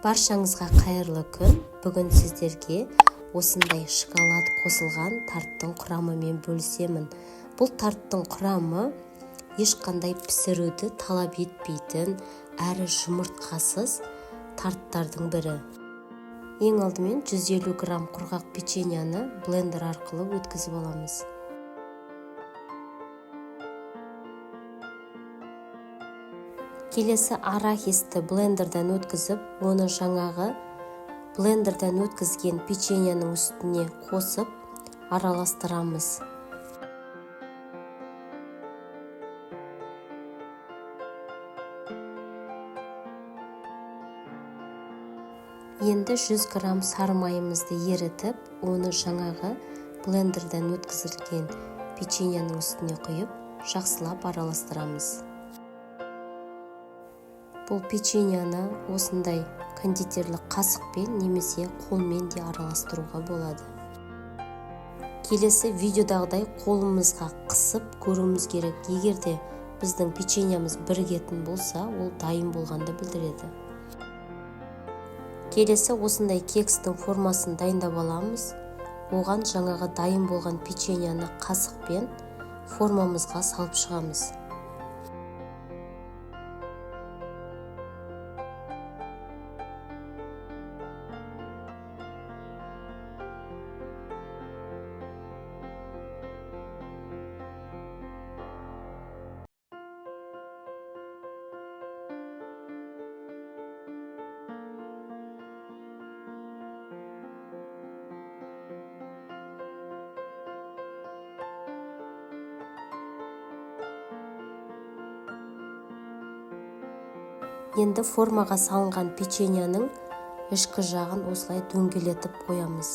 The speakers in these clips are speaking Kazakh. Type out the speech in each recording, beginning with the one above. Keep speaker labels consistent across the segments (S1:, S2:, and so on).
S1: Баршаңызға қайырлы күн. Бүгін сіздерге осындай шоколад қосылған тарттың құрамымен бөлісемін. Бұл тарттың құрамы ешқандай пісіруді талап етпейтін, әрі жұмыртқасыз тарттардың бірі. Ең алдымен 150 грамм құрғақ печеньені блендер арқылы өткізіп аламыз. Келесі арахисті блендерден өткізіп, оны жаңағы блендерден өткізген печеньенің үстіне қосып араластырамыз. Енді 100 грамм сары майымызды ерітіп, оны жаңағы блендерден өткізілген печеньенің үстіне құйып, жақсылап араластырамыз. Бұл печеньені осындай кондитерлік қасықпен немесе қолмен де араластыруға болады. Келесі видеодағыдай қолымызға қысып көруіміз керек. Егерде біздің печеньеміз бірігетін болса, ол дайын болғанды білдіреді. Келесі осындай кекстің формасын дайындап аламыз. Оған жаңағы дайын болған печеньені қасықпен формамызға салып шығамыз. Енді формаға салынған печеньенің ішкі жағын осылай дөңгелетіп қоямыз.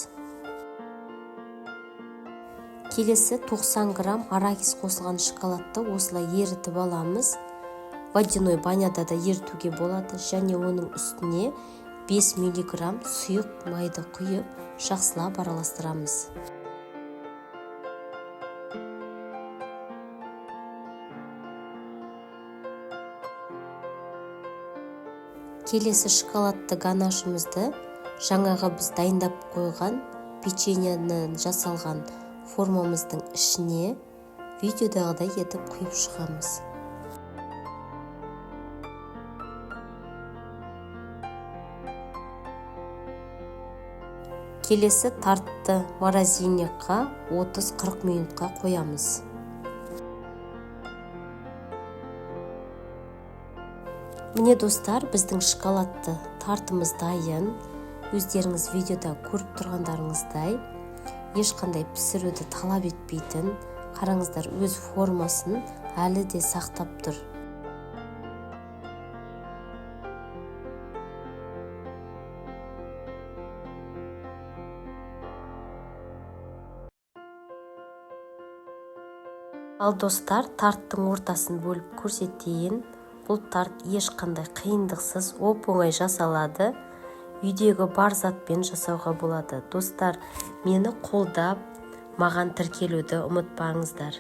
S1: Келесі 90 грамм арахис қосылған шоколадты осылай ерітіп аламыз. Водяной баняда да ерітуге болады, және оның үстіне 5 миллиграмм сұйық майды құйып, жақсылап араластырамыз. Келесі шоколадты ганашымызды жаңағы біз дайындап қойған печеньені жасалған формамыздың ішіне видеодағыдай етіп құйып шығамыз. Келесі тартты морозильникқа 30-40 минутқа қоямыз. Міне достар, біздің шоколадты тартымыз дайын. Өздеріңіз видеода көріп тұрғандарыңыздай, ешқандай пісіруді талап етпейтін, қараңыздар, өз формасын әлі де сақтап тұр. Ал достар, тарттың ортасын бөліп көрсетейін. Бұл тарт ешқандай қиындықсыз оп-оңай жасалады. Үйдегі бар затпен жасауға болады. Достар, мені қолдап, маған тіркелуді ұмытпаңыздар.